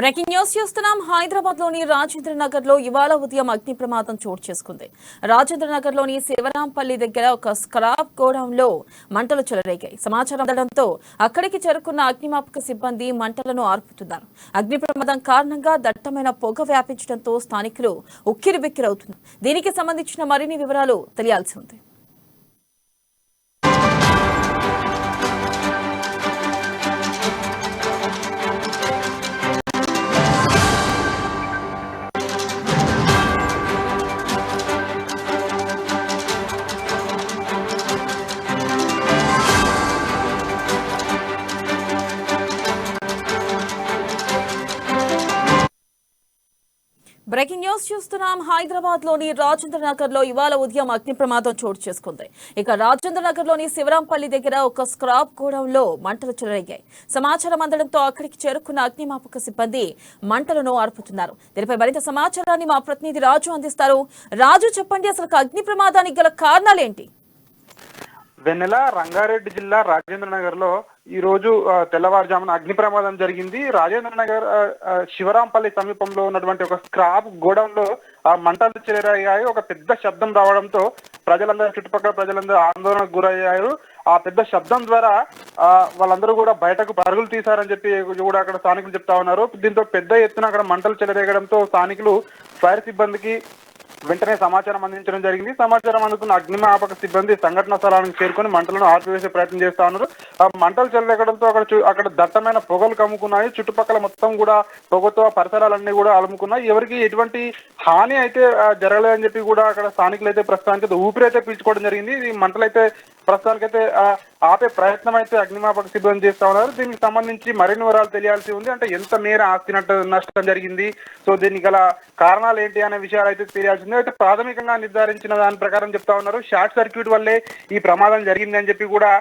Breaking news చూస్తున్నాం. హైదరాబాద్ లోని రాజేంద్ర నగర్ లో ఇవాళ ఉదయం అగ్ని ప్రమాదం చోటు చేసుకుంది. రాజేంద్ర నగర్ లోని శివరాంపల్లి దగ్గర ఒక స్క్రాప్ గోడౌన్ లో మంటలు చెలరేగాయి. సమాచారం అందడంతో అక్కడికి చేరుకున్న అగ్నిమాపక సిబ్బంది మంటలను ఆర్పుతున్నారు. అగ్ని ప్రమాదం కారణంగా దట్టమైన పొగ వ్యాపించడంతో స్థానికులు ఉక్కిరిబిక్కిరవుతున్నారు. దీనికి సంబంధించిన మరిన్ని వివరాలు తెలియాల్సి ఉంది. బ్రేకింగ్ న్యూస్ చూస్తున్నాం. హైదరాబాద్ లోని రాజేంద్ర నగర్ లో ఇవాళ ఉదయం అగ్ని ప్రమాదం చోటు చేసుకుంది. ఇక రాజేంద్ర నగర్ లోని శివరాంపల్లి దగ్గర ఒక స్క్రాప్ గోడౌన్ లో మంటలు చెలరేగాయి. సమాచారం అందడంతో అక్కడికి చేరుకున్న అగ్నిమాపక సిబ్బంది మంటలను ఆర్పుతున్నారు. దీనిపై మరింత సమాచారాన్ని మా ప్రతినిధి రాజు అందిస్తారు. రాజు, చెప్పండి, అసలు అగ్ని ప్రమాదానికి గల కారణాలేంటి? వెన్నెల, రంగారెడ్డి జిల్లా రాజేంద్ర నగర్ లో ఈ రోజు తెల్లవారుజామున అగ్ని ప్రమాదం జరిగింది. రాజేంద్ర నగర్ శివరాంపల్లి సమీపంలో ఉన్నటువంటి ఒక స్క్రాప్ గోడౌన్ లో మంటలు చెలరేగాయి. ఒక పెద్ద శబ్దం రావడంతో చుట్టుపక్కల ప్రజలందరూ ఆందోళనకు గురయ్యారు. ఆ పెద్ద శబ్దం ద్వారా వాళ్ళందరూ కూడా బయటకు పరుగులు తీశారని చెప్పి కూడా అక్కడ స్థానికులు చెప్తా ఉన్నారు. దీంతో పెద్ద ఎత్తున అక్కడ మంటలు చెలరేగడంతో స్థానికులు ఫైర్ సిబ్బందికి వెంటనే సమాచారం అందించడం జరిగింది. సమాచారం అందుకున్న అగ్నిమాపక సిబ్బంది సంఘటన స్థలానికి చేరుకొని మంటలను ఆర్పివేసే ప్రయత్నం చేస్తా ఉన్నారు. మంటలు చెలరేగడంతో అక్కడ దట్టమైన పొగలు కమ్ముకున్నాయి. చుట్టుపక్కల మొత్తం కూడా పొగతో పరిసరాలన్నీ కూడా అలుముకున్నాయి. ఎవరికి ఎటువంటి హాని అయితే జరగలేదని చెప్పి కూడా అక్కడ స్థానికులు అయితే ప్రస్తుతానికి ఊపిరైతే పీల్చుకోవడం జరిగింది. ఈ మంటలైతే ప్రస్తుతానికైతే ఆపే ప్రయత్నం అయితే అగ్నిమాపక సిబ్బంది చేస్తా ఉన్నారు. దీనికి సంబంధించి మరిన్ని వివరాలు తెలియాల్సి ఉంది. అంటే ఎంత మేర ఆస్తి నష్టం జరిగింది, సో దీనికి గల కారణాలు ఏంటి అనే విషయాలు అయితే తెలియాల్సి ఉంది. అయితే ప్రాథమికంగా నిర్ధారించిన దాని ప్రకారం చెప్తా ఉన్నారు, షార్ట్ సర్క్యూట్ వల్లే ఈ ప్రమాదం జరిగింది అని చెప్పి కూడా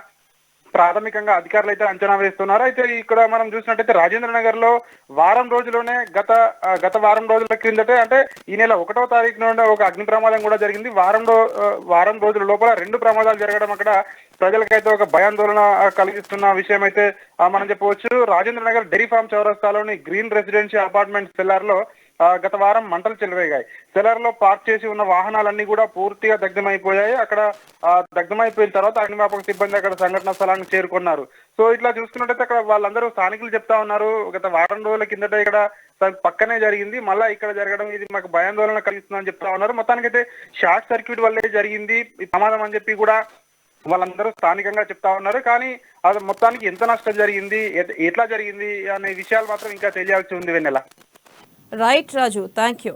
ప్రాథమికంగా అధికారులు అయితే అంచనా వేస్తున్నారు. అయితే ఇక్కడ మనం చూసినట్టయితే రాజేంద్ర నగర్ లో వారం రోజుల్లోనే గత వారం రోజుల క్రిందటే, అంటే ఈ నెల 1వ తారీఖు నుండి ఒక అగ్ని ప్రమాదం కూడా జరిగింది. వారం రోజుల లోపల 2 ప్రమాదాలు జరగడం అక్కడ ప్రజలకైతే ఒక భయాందోళన కలిగిస్తున్న విషయం అయితే మనం చెప్పవచ్చు. రాజేంద్ర నగర్ డైరీ ఫార్మ్ చౌరస్తాలోని గ్రీన్ రెసిడెన్షియల్ అపార్ట్మెంట్ సెల్లార్ లో గత వారం మంటలు చెలరేగాయి. సెలర్ లో పార్క్ చేసి ఉన్న వాహనాలన్నీ కూడా పూర్తిగా దగ్ధమైపోయాయి. అక్కడ దగ్ధమైపోయిన తర్వాత అగ్నిమాపక సిబ్బంది అక్కడ సంఘటన స్థలానికి చేరుకున్నారు. సో ఇట్లా చూసుకున్నట్టయితే అక్కడ వాళ్ళందరూ స్థానికులు చెప్తా ఉన్నారు, గత వారం రోజుల కిందట ఇక్కడ పక్కనే జరిగింది, మళ్ళా ఇక్కడ జరగడం ఇది మాకు భయాందోళన కలిగిస్తుందని చెప్తా ఉన్నారు. మొత్తానికైతే షార్ట్ సర్క్యూట్ వల్లే జరిగింది ఈ ప్రమాదం అని చెప్పి కూడా వాళ్ళందరూ స్థానికంగా చెప్తా ఉన్నారు. కానీ అది మొత్తానికి ఎంత నష్టం జరిగింది, ఎట్లా జరిగింది అనే విషయాలు మాత్రం ఇంకా తెలియాల్సి ఉంది. Vennela. Right Raju, thank you.